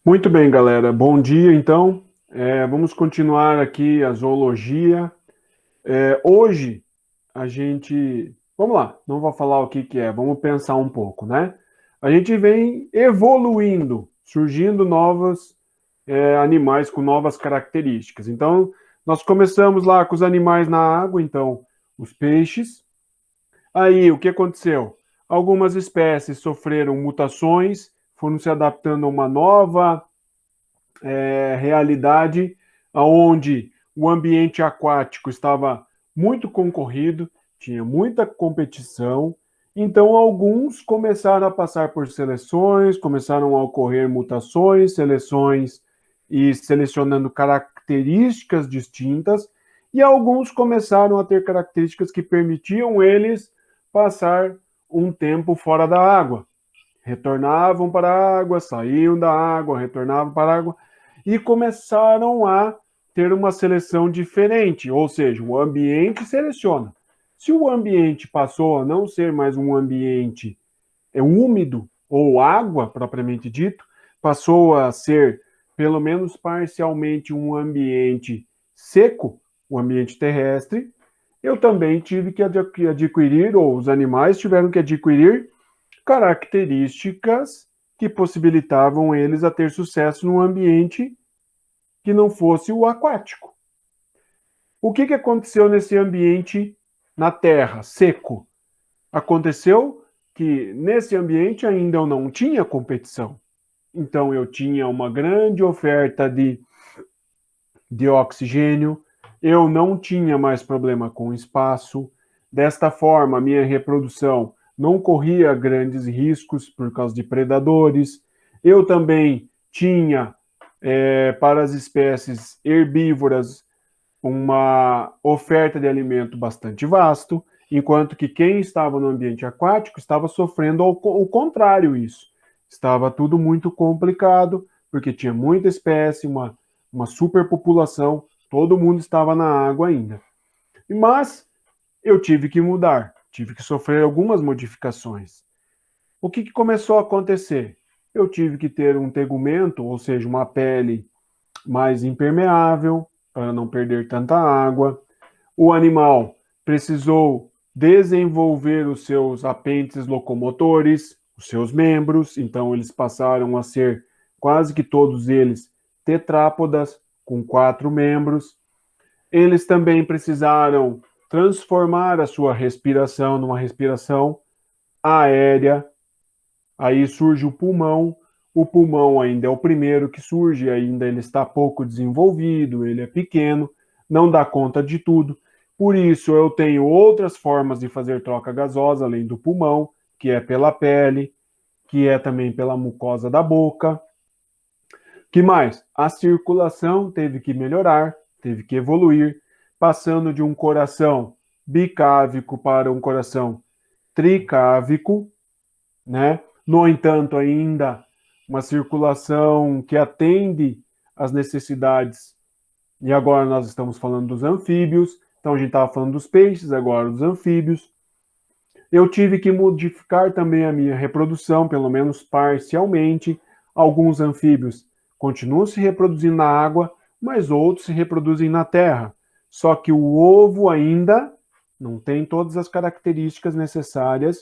Muito bem, galera. Bom dia, então. Vamos continuar aqui a zoologia. Hoje a gente. Vamos lá, não vou falar o que que é, vamos pensar um pouco, né? A gente vem evoluindo, surgindo novos animais com novas características. Então, nós começamos lá com os animais na água, então, os peixes. Aí, o que aconteceu? Algumas espécies sofreram mutações, foram se adaptando a uma nova realidade onde o ambiente aquático estava muito concorrido, tinha muita competição, então alguns começaram a passar por seleções, começaram a ocorrer mutações, seleções e selecionando características distintas, e alguns começaram a ter características que permitiam eles passar um tempo fora da água. Retornavam para a água, saíam da água, retornavam para a água e começaram a ter uma seleção diferente, ou seja, o ambiente seleciona. Se o ambiente passou a não ser mais um ambiente úmido ou água propriamente dito, passou a ser pelo menos parcialmente um ambiente seco, o ambiente terrestre, eu também tive que adquirir, ou os animais tiveram que adquirir características que possibilitavam eles a ter sucesso num ambiente que não fosse o aquático. O que aconteceu nesse ambiente na terra, seco? Aconteceu que nesse ambiente ainda eu não tinha competição. Então eu tinha uma grande oferta de oxigênio, eu não tinha mais problema com espaço. Desta forma, a minha reprodução não corria grandes riscos por causa de predadores. Eu também tinha, para as espécies herbívoras, uma oferta de alimento bastante vasto, enquanto que quem estava no ambiente aquático estava sofrendo o contrário isso. Estava tudo muito complicado, porque tinha muita espécie, uma superpopulação, todo mundo estava na água ainda. Mas eu tive que mudar, tive que sofrer algumas modificações. O que começou a acontecer? Eu tive que ter um tegumento, ou seja, uma pele mais impermeável, para não perder tanta água. O animal precisou desenvolver os seus apêndices locomotores, os seus membros, então eles passaram a ser quase que todos eles tetrápodas, com 4 membros. Eles também precisaram transformar a sua respiração numa respiração aérea. Aí surge o pulmão. O pulmão ainda é o primeiro que surge, ainda ele está pouco desenvolvido, ele é pequeno, não dá conta de tudo. Por isso, eu tenho outras formas de fazer troca gasosa, além do pulmão, que é pela pele, que é também pela mucosa da boca. Que mais? A circulação teve que melhorar, teve que evoluir, passando de um coração bicávico para um coração tricávico, né? No entanto, ainda uma circulação que atende às necessidades. E agora nós estamos falando dos anfíbios. Então a gente estava falando dos peixes, agora dos anfíbios. Eu tive que modificar também a minha reprodução, pelo menos parcialmente. Alguns anfíbios continuam se reproduzindo na água, mas outros se reproduzem na terra. Só que o ovo ainda não tem todas as características necessárias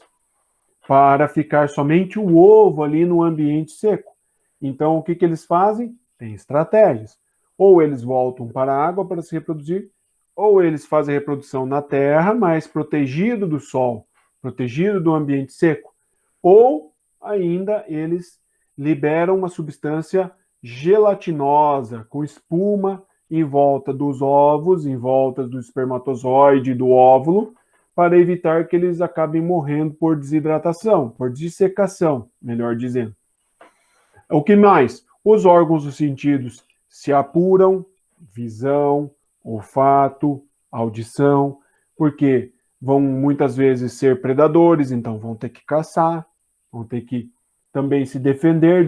para ficar somente o ovo ali no ambiente seco. Então, o que eles fazem? Tem estratégias. Ou eles voltam para a água para se reproduzir, ou eles fazem a reprodução na terra, mas protegido do sol, protegido do ambiente seco, ou ainda eles liberam uma substância gelatinosa, com espuma em volta dos ovos, em volta do espermatozoide e do óvulo, para evitar que eles acabem morrendo por desidratação, por dissecação, melhor dizendo. O que mais? Os órgãos dos sentidos se apuram, visão, olfato, audição, porque vão muitas vezes ser predadores, então vão ter que caçar, vão ter que também se defender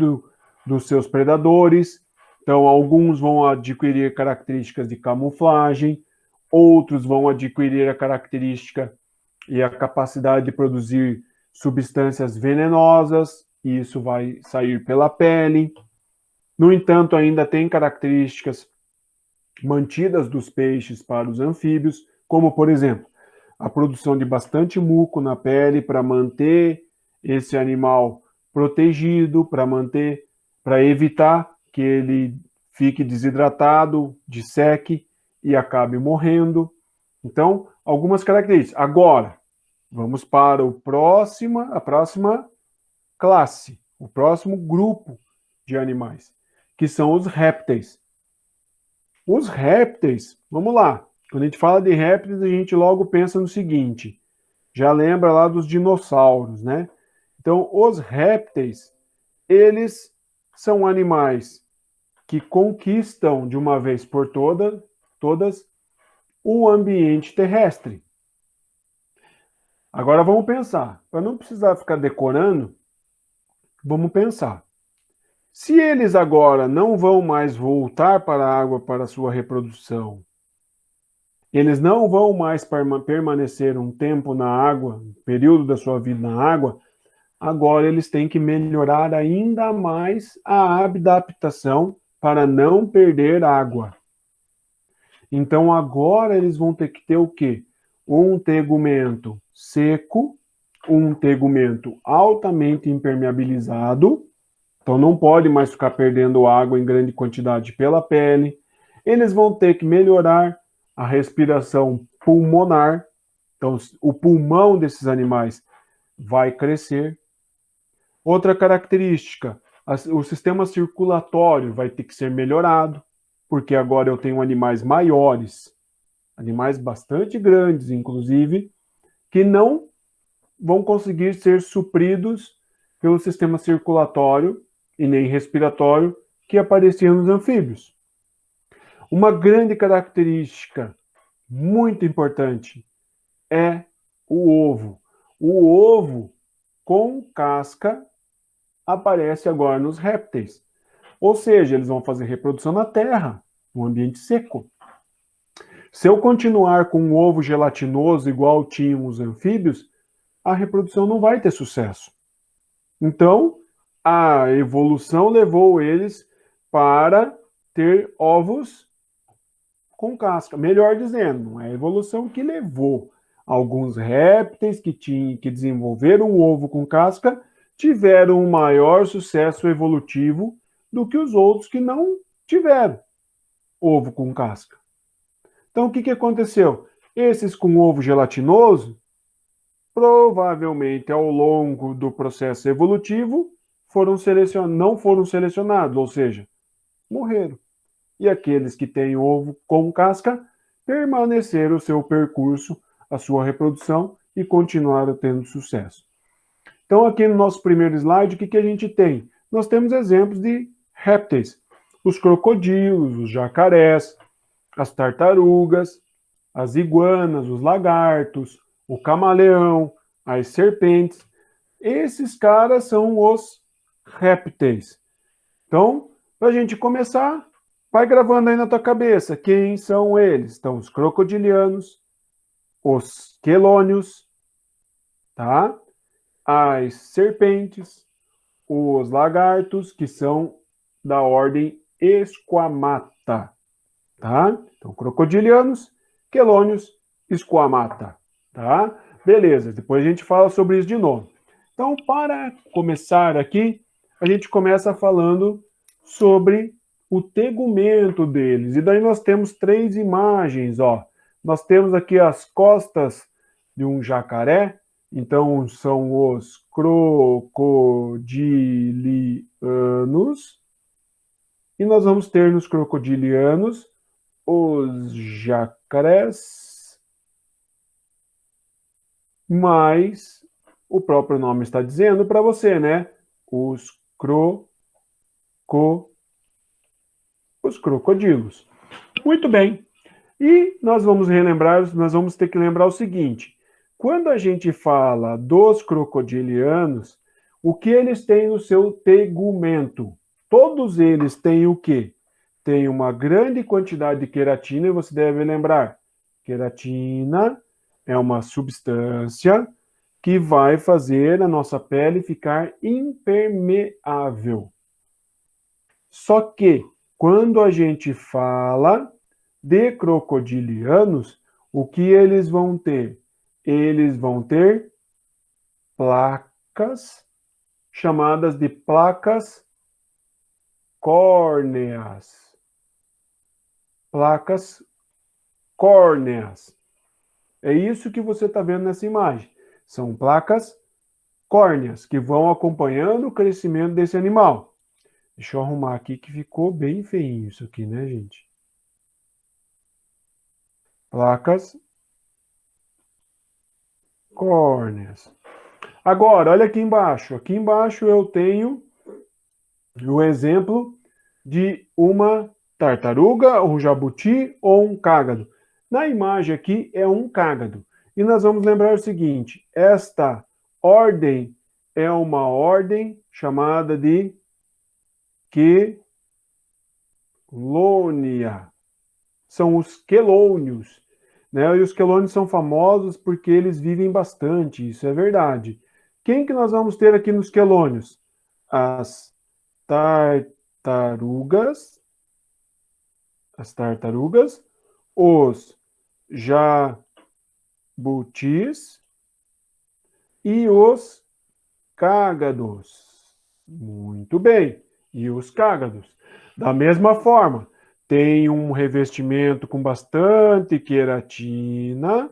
dos seus predadores. Então, alguns vão adquirir características de camuflagem, outros vão adquirir a característica e a capacidade de produzir substâncias venenosas, e isso vai sair pela pele. No entanto, ainda tem características mantidas dos peixes para os anfíbios, como, por exemplo, a produção de bastante muco na pele para manter esse animal protegido, para evitar que ele fique desidratado, disseque e acabe morrendo. Então, algumas características. Agora, vamos para a próxima classe, o próximo grupo de animais, que são os répteis. Os répteis, vamos lá. Quando a gente fala de répteis, a gente logo pensa no seguinte: já lembra lá dos dinossauros, né? Então, os répteis, eles são animais que conquistam de uma vez por todas o ambiente terrestre. Agora vamos pensar, para não precisar ficar decorando, vamos pensar. Se eles agora não vão mais voltar para a água para sua reprodução, eles não vão mais permanecer um tempo na água, um período da sua vida na água, agora eles têm que melhorar ainda mais a adaptação para não perder água. Então agora eles vão ter que ter o quê? Um tegumento seco, um tegumento altamente impermeabilizado, então não pode mais ficar perdendo água em grande quantidade pela pele. Eles vão ter que melhorar a respiração pulmonar, então o pulmão desses animais vai crescer. Outra característica, o sistema circulatório vai ter que ser melhorado, porque agora eu tenho animais maiores, animais bastante grandes, inclusive, que não vão conseguir ser supridos pelo sistema circulatório e nem respiratório que aparecia nos anfíbios. Uma grande característica muito importante é o ovo. O ovo com casca aparece agora nos répteis. Ou seja, eles vão fazer reprodução na terra, no ambiente seco. Se eu continuar com um ovo gelatinoso igual tinham os anfíbios, a reprodução não vai ter sucesso. Então, a evolução levou eles para ter ovos com casca. Melhor dizendo, não é a evolução que levou. Alguns répteis que desenvolveram o ovo com casca tiveram um maior sucesso evolutivo do que os outros que não tiveram ovo com casca. Então, o que aconteceu? Esses com ovo gelatinoso, provavelmente ao longo do processo evolutivo, não foram selecionados, ou seja, morreram. E aqueles que têm ovo com casca permaneceram o seu percurso, a sua reprodução e continuaram tendo sucesso. Então, aqui no nosso primeiro slide, o que a gente tem? Nós temos exemplos de répteis. Os crocodilos, os jacarés, as tartarugas, as iguanas, os lagartos, o camaleão, as serpentes. Esses caras são os répteis. Então, para a gente começar, vai gravando aí na tua cabeça quem são eles. Então, os crocodilianos, os quelônios, tá? As serpentes, os lagartos, que são da ordem Esquamata, tá? Então, crocodilianos, quelônios, Esquamata, tá? Beleza, depois a gente fala sobre isso de novo. Então, para começar aqui, a gente começa falando sobre o tegumento deles. E daí nós temos 3 imagens, ó. Nós temos aqui as costas de um jacaré, então são os crocodilianos. E nós vamos ter nos crocodilianos os jacarés, mas o próprio nome está dizendo para você, né? Os crocodilos. Muito bem. E nós vamos ter que lembrar o seguinte: quando a gente fala dos crocodilianos, o que eles têm no seu tegumento? Todos eles têm o quê? Tem uma grande quantidade de queratina, e você deve lembrar, queratina é uma substância que vai fazer a nossa pele ficar impermeável. Só que, quando a gente fala de crocodilianos, o que eles vão ter? Eles vão ter placas chamadas de placas córneas. Placas córneas. É isso que você está vendo nessa imagem. São placas córneas que vão acompanhando o crescimento desse animal. Deixa eu arrumar aqui que ficou bem feinho isso aqui, né, gente? Placas córneas. Agora, olha aqui embaixo. Aqui embaixo eu tenho o exemplo de uma tartaruga, um jabuti ou um cágado. Na imagem aqui é um cágado. E nós vamos lembrar o seguinte: esta ordem é uma ordem chamada de quelônia. São os quelônios, né? E os quelônios são famosos porque eles vivem bastante, isso é verdade. Quem que nós vamos ter aqui nos quelônios? As tartarugas, os jabutis e os cágados. Muito bem. E os cágados. Da mesma forma, tem um revestimento com bastante queratina,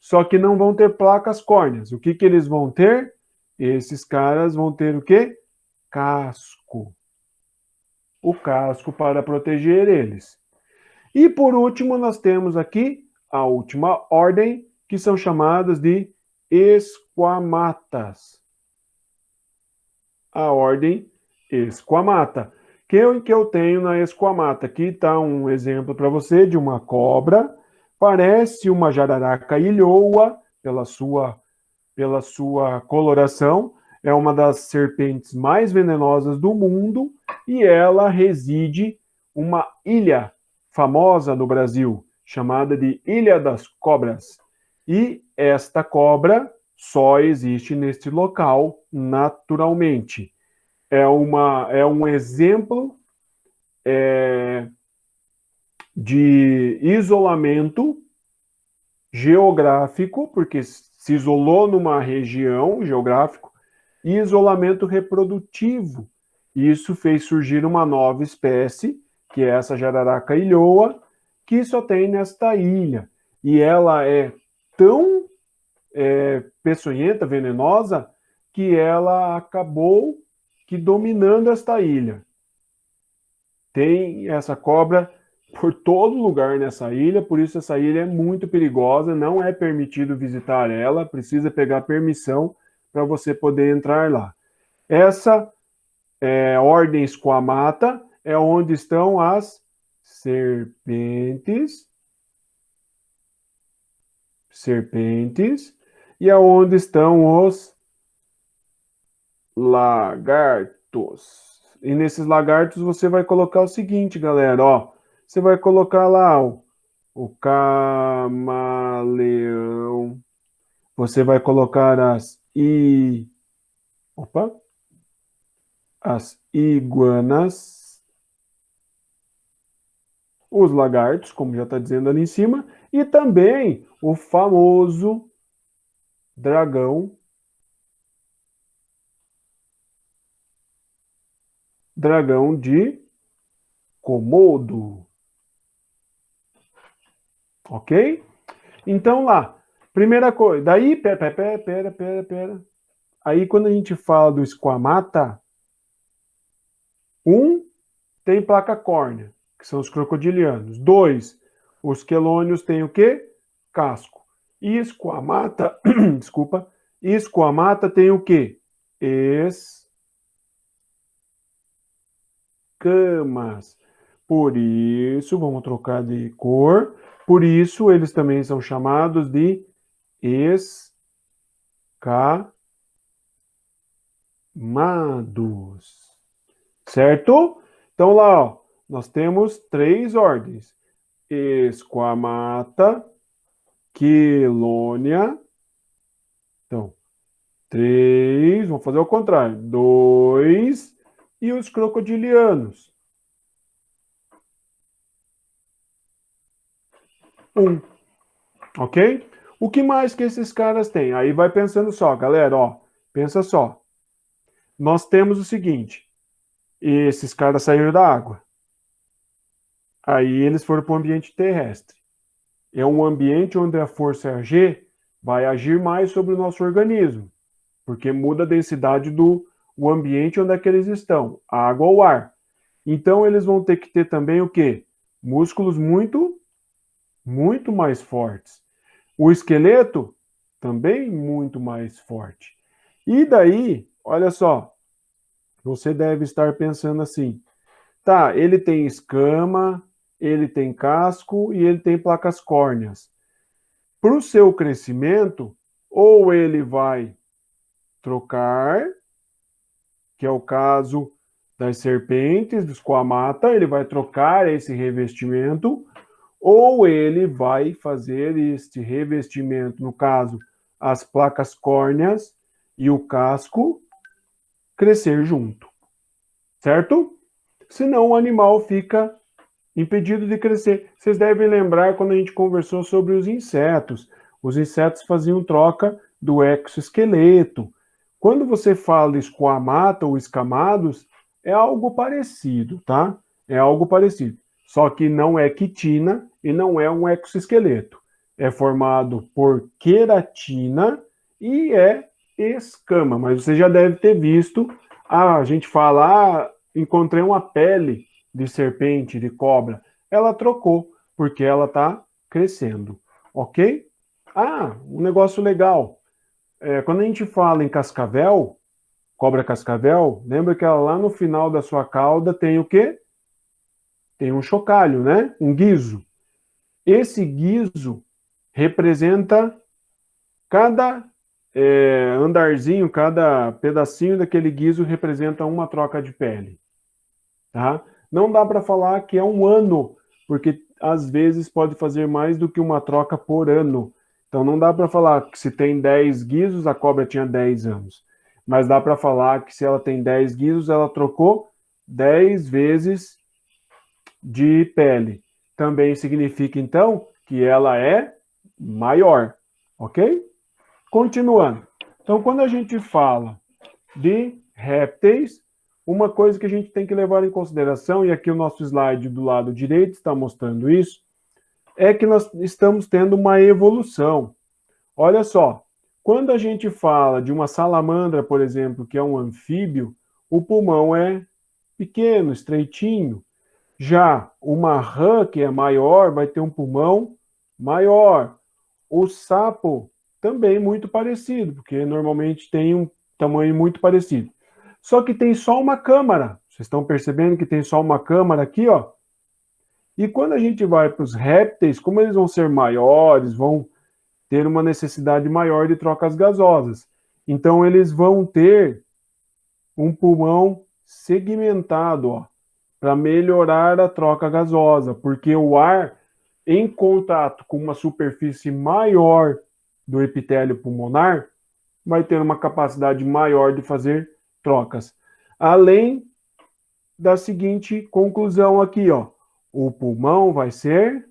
só que não vão ter placas córneas. O que que eles vão ter? Esses caras vão ter o quê? Casco. O casco para proteger eles. E por último, nós temos aqui a última ordem, que são chamadas de esquamatas. A ordem esquamata. Que eu tenho na esquamata? Aqui está um exemplo para você de uma cobra. Parece uma jararaca ilhoa pela sua coloração. É uma das serpentes mais venenosas do mundo e ela reside uma ilha famosa no Brasil, chamada de Ilha das Cobras. E esta cobra só existe neste local naturalmente. É um exemplo de isolamento geográfico, porque se isolou numa região geográfico, e isolamento reprodutivo. Isso fez surgir uma nova espécie, que é essa jararaca ilhoa, que só tem nesta ilha. E ela é tão peçonhenta, venenosa, que ela acabou que dominando esta ilha. Tem essa cobra por todo lugar nessa ilha, por isso essa ilha é muito perigosa, não é permitido visitar ela, precisa pegar permissão para você poder entrar lá. Essa ordem esquamata é onde estão as serpentes, e aonde estão os lagartos. E nesses lagartos você vai colocar o seguinte, galera, ó, você vai colocar lá o camaleão, você vai colocar as iguanas, os lagartos, como já está dizendo ali em cima, e também o famoso dragão de Komodo. Ok? Então lá, primeira coisa, daí, pera. Aí quando a gente fala do esquamata, tem placa córnea, que são os crocodilianos. 2, os quelônios têm o quê? Casco. E esquamata, desculpa, esquamata tem o quê? Escamas. Por isso, vamos trocar de cor. Por isso, eles também são chamados de escamados. Certo? Então, lá, ó, nós temos 3 ordens: esquamata, quelônia. Então, 3, vamos fazer o contrário: 2, e os crocodilianos? 1. Ok? O que mais que esses caras têm? Aí vai pensando só, galera, ó. Pensa só. Nós temos o seguinte. Esses caras saíram da água. Aí eles foram para o ambiente terrestre. É um ambiente onde a força G vai agir mais sobre o nosso organismo, porque muda a densidade do o ambiente onde é que eles estão, água ou ar. Então eles vão ter que ter também o quê? Músculos muito mais fortes. O esqueleto também muito mais forte. E daí, olha só, você deve estar pensando assim: tá, ele tem escama, ele tem casco e ele tem placas córneas. Para o seu crescimento, ou ele vai trocar, que é o caso das serpentes, dos coamata, ele vai trocar esse revestimento, ou ele vai fazer este revestimento, no caso, as placas córneas e o casco, crescer junto, certo? Senão o animal fica impedido de crescer. Vocês devem lembrar quando a gente conversou sobre os insetos. Os insetos faziam troca do exoesqueleto. Quando você fala esquamata ou escamados, é algo parecido, tá? É algo parecido. Só que não é quitina e não é um exoesqueleto. É formado por queratina e é escama. Mas você já deve ter visto a gente fala, encontrei uma pele de serpente, de cobra. Ela trocou, porque ela está crescendo, ok? Ah, um negócio legal. Quando a gente fala em cascavel, cobra cascavel, lembra que ela lá no final da sua cauda tem o quê? Tem um chocalho, né? Um guizo. Esse guizo representa cada andarzinho, cada pedacinho daquele guizo representa uma troca de pele. Tá? Não dá para falar que é um ano, porque às vezes pode fazer mais do que uma troca por ano. Então não dá para falar que se tem 10 guizos, a cobra tinha 10 anos. Mas dá para falar que se ela tem 10 guizos, ela trocou 10 vezes de pele. Também significa, então, que ela é maior. Ok? Continuando. Então, quando a gente fala de répteis, uma coisa que a gente tem que levar em consideração, e aqui o nosso slide do lado direito está mostrando isso, é que nós estamos tendo uma evolução. Olha só, quando a gente fala de uma salamandra, por exemplo, que é um anfíbio, o pulmão é pequeno, estreitinho. Já uma rã, que é maior, vai ter um pulmão maior. O sapo também muito parecido, porque normalmente tem um tamanho muito parecido. Só que tem só uma câmara. Vocês estão percebendo que tem só uma câmara aqui, ó? E quando a gente vai para os répteis, como eles vão ser maiores, vão ter uma necessidade maior de trocas gasosas. Então eles vão ter um pulmão segmentado, ó, para melhorar a troca gasosa, porque o ar em contato com uma superfície maior do epitélio pulmonar vai ter uma capacidade maior de fazer trocas. Além da seguinte conclusão aqui, ó. O pulmão vai ser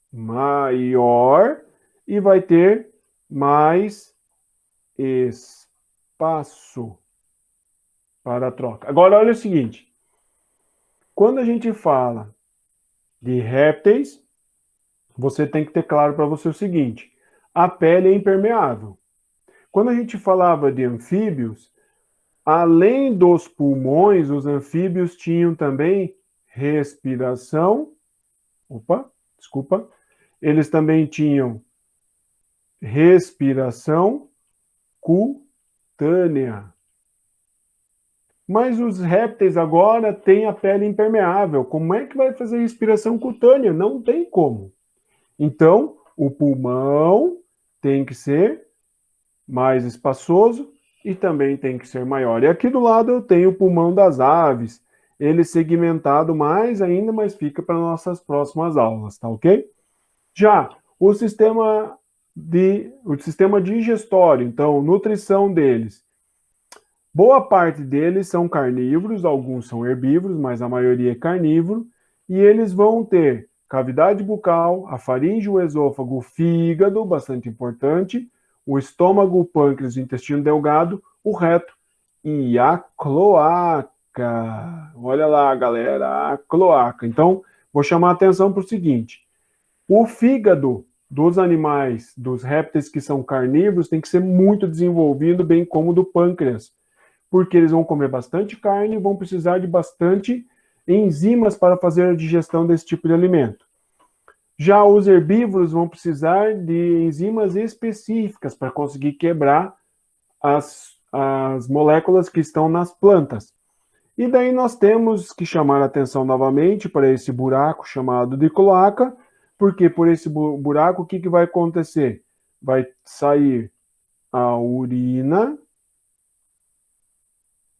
maior e vai ter mais espaço para a troca. Agora, olha o seguinte. Quando a gente fala de répteis, você tem que ter claro para você o seguinte. A pele é impermeável. Quando a gente falava de anfíbios, além dos pulmões, os anfíbios tinham também respiração. Opa, desculpa. Eles também tinham respiração cutânea. Mas os répteis agora têm a pele impermeável. Como é que vai fazer respiração cutânea? Não tem como. Então, o pulmão tem que ser mais espaçoso e também tem que ser maior. E aqui do lado eu tenho o pulmão das aves, ele segmentado mais ainda, mas fica para nossas próximas aulas, tá ok? Já o sistema digestório, então, nutrição deles. Boa parte deles são carnívoros, alguns são herbívoros, mas a maioria é carnívoro, e eles vão ter cavidade bucal, a faringe, o esôfago, o fígado, bastante importante, o estômago, o pâncreas, o intestino delgado, o reto e a cloaca. Olha lá, galera, a cloaca. Então, vou chamar a atenção para o seguinte: o fígado dos animais, dos répteis que são carnívoros, tem que ser muito desenvolvido, bem como do pâncreas, porque eles vão comer bastante carne e vão precisar de bastante enzimas para fazer a digestão desse tipo de alimento. Já os herbívoros vão precisar de enzimas específicas para conseguir quebrar as moléculas que estão nas plantas. E daí nós temos que chamar a atenção novamente para esse buraco chamado de cloaca, porque por esse buraco o que vai acontecer? Vai sair a urina,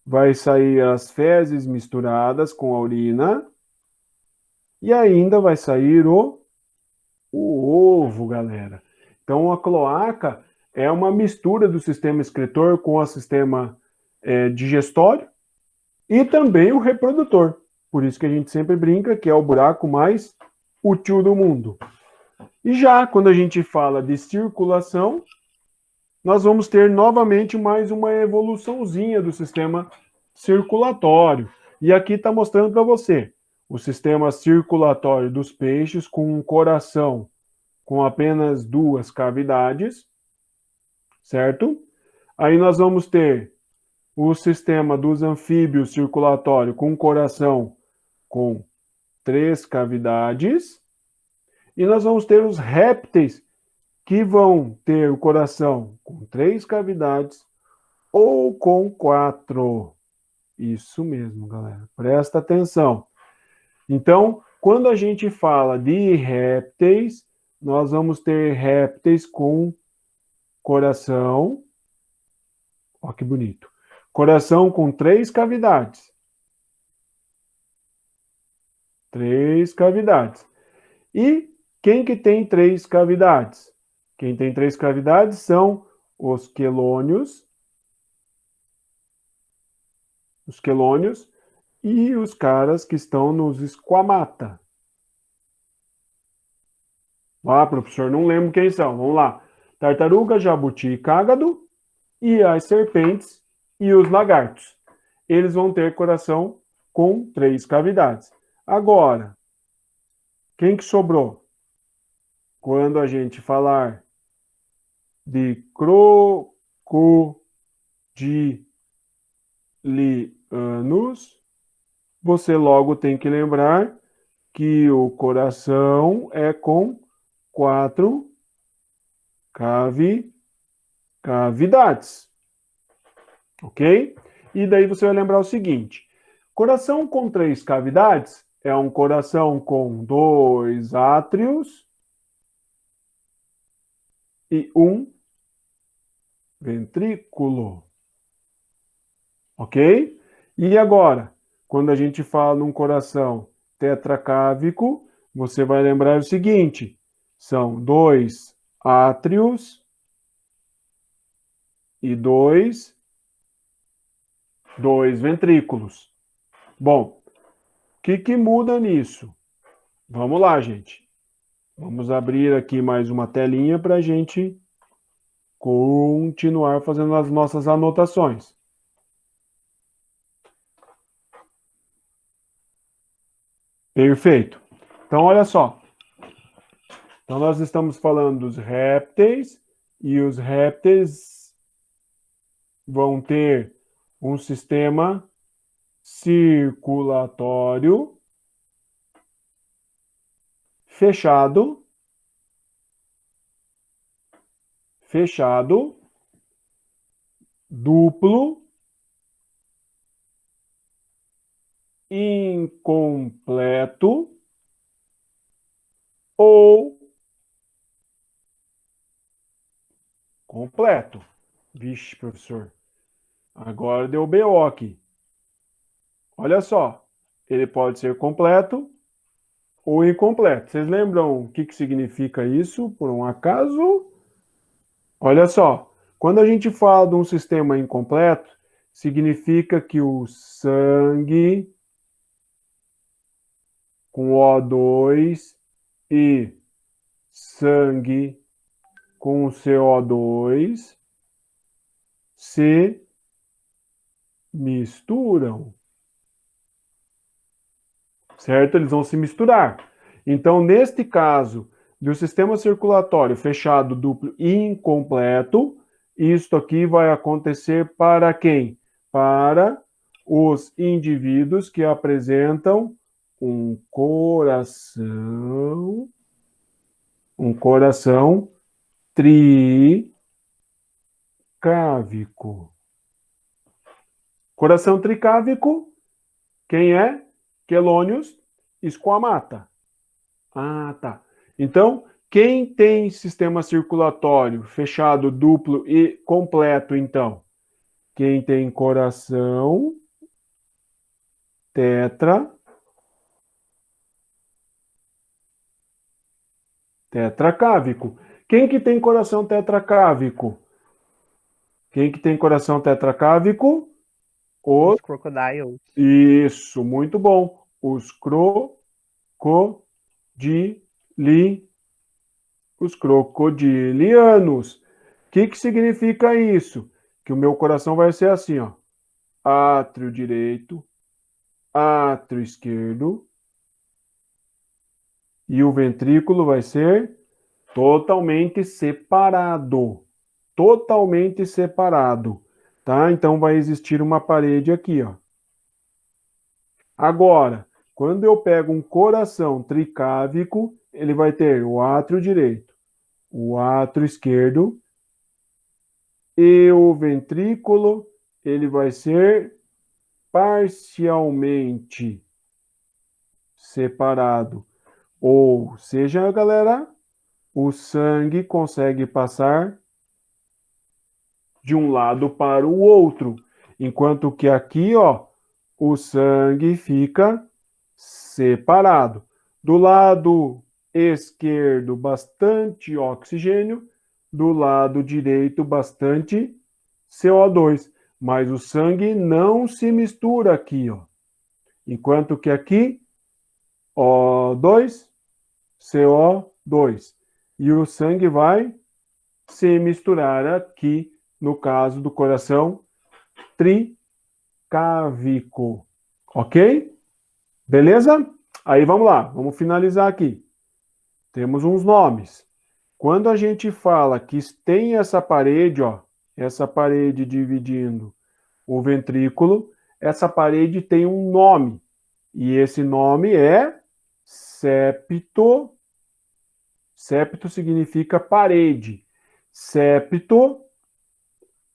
vai sair as fezes misturadas com a urina, e ainda vai sair o ovo, galera. Então a cloaca é uma mistura do sistema excretor com o sistema digestório e também o reprodutor. Por isso que a gente sempre brinca que é o buraco mais útil do mundo. E já quando a gente fala de circulação, nós vamos ter novamente mais uma evoluçãozinha do sistema circulatório. E aqui está mostrando para você o sistema circulatório dos peixes com um coração com apenas 2 cavidades, certo? Aí nós vamos ter o sistema dos anfíbios circulatório com um coração com 3 cavidades. E nós vamos ter os répteis que vão ter o coração com 3 cavidades ou com 4. Isso mesmo, galera. Presta atenção. Então, quando a gente fala de répteis, nós vamos ter répteis com coração. Olha que bonito. Coração com 3 cavidades. 3 cavidades. E quem que tem 3 cavidades? Quem tem 3 cavidades são os quelônios e os caras que estão nos esquamata. Ah, professor, não lembro quem são. Vamos lá. Tartaruga, jabuti e cágado, e as serpentes e os lagartos. Eles vão ter coração com 3 cavidades. Agora, quem que sobrou? Quando a gente falar de crocodilianos, você logo tem que lembrar que o coração é com 4 cavidades. Ok? E daí você vai lembrar o seguinte: coração com 3 cavidades é um coração com 2 átrios e 1 ventrículo. Ok? E agora, quando a gente fala num coração tetracávico, você vai lembrar o seguinte: são 2 átrios e 2 ventrículos. Bom, o que muda nisso? Vamos lá, gente. Vamos abrir aqui mais uma telinha para a gente continuar fazendo as nossas anotações. Perfeito. Então, olha só. Então, nós estamos falando dos répteis, e os répteis vão ter um sistema circulatório fechado, duplo, incompleto ou completo. Vixe, professor. Agora deu BO aqui. Olha só. Ele pode ser completo ou incompleto. Vocês lembram o que significa isso, por um acaso? Olha só. Quando a gente fala de um sistema incompleto, significa que o sangue com O2 e sangue com CO2 se misturam. Certo? Eles vão se misturar. Então, neste caso, do sistema circulatório fechado, duplo e incompleto, isto aqui vai acontecer para quem? Para os indivíduos que apresentam um coração tricávico. Coração tricávico, quem é? Quelônios squamata. Ah, tá. Então, quem tem sistema circulatório fechado, duplo e completo, então? Quem tem coração tetracávico. Quem que tem coração tetracávico? Quem que tem coração tetracávico? Os crocodiles. Isso, muito bom. Os crocodilianos. O que significa isso? Que o meu coração vai ser assim, ó. Átrio direito, átrio esquerdo, e o ventrículo vai ser totalmente separado. Totalmente separado, tá? Então vai existir uma parede aqui, ó. Agora, quando eu pego um coração tricávico, ele vai ter o átrio direito, o átrio esquerdo e o ventrículo, ele vai ser parcialmente separado. Ou seja, galera, o sangue consegue passar de um lado para o outro, enquanto que aqui, ó, o sangue fica separado. Do lado esquerdo, bastante oxigênio, do lado direito, bastante CO2, mas o sangue não se mistura aqui, ó. Enquanto que aqui, O2, CO2. E o sangue vai se misturar aqui, no caso do coração tricávico. Ok? Beleza? Aí vamos lá, vamos finalizar aqui. Temos uns nomes. Quando a gente fala que tem essa parede, ó, essa parede dividindo o ventrículo, essa parede tem um nome. E esse nome é septo. Septo significa parede. Septo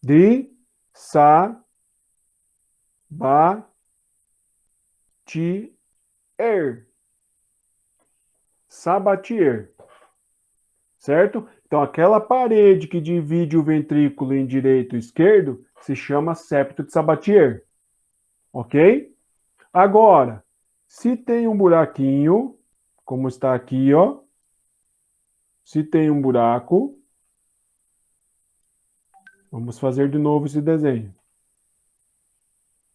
de Sabatier. Sabatier. Certo? Então, aquela parede que divide o ventrículo em direito e esquerdo se chama septo de Sabatier. Ok? Agora, se tem um buraquinho, como está aqui, ó. Se tem um buraco, vamos fazer de novo esse desenho.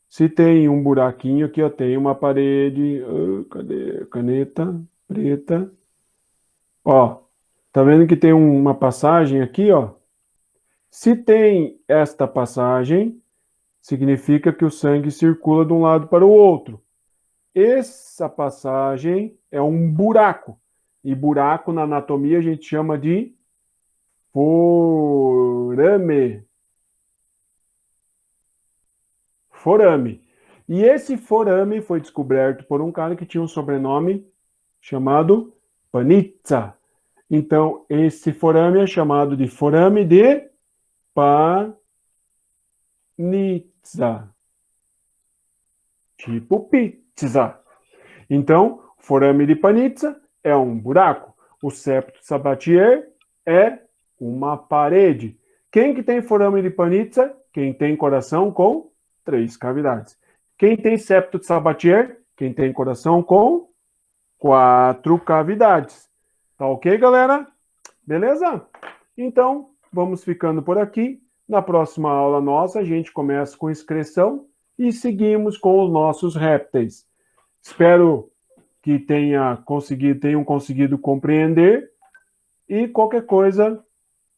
Se tem um buraquinho aqui, ó, tem uma parede. Cadê? Caneta preta. Ó, tá vendo que tem uma passagem aqui, ó? Se tem esta passagem, significa que o sangue circula de um lado para o outro. Essa passagem é um buraco. E buraco na anatomia a gente chama de forame. Forame. E esse forame foi descoberto por um cara que tinha um sobrenome chamado Panizza. Então, esse forame é chamado de forame de Panizza. Tipo pizza. Então, forame de Panizza é um buraco. O septo Sabatier é uma parede. Quem que tem forame de Panizza? Quem tem coração com 3 cavidades. Quem tem septo de Sabatier? Quem tem coração com 4 cavidades. Tá ok, galera? Beleza? Então, vamos ficando por aqui. Na próxima aula nossa, a gente começa com excreção e seguimos com os nossos répteis. Espero que tenham conseguido compreender e qualquer coisa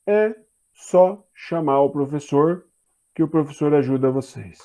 é só chamar o professor, que o professor ajuda vocês.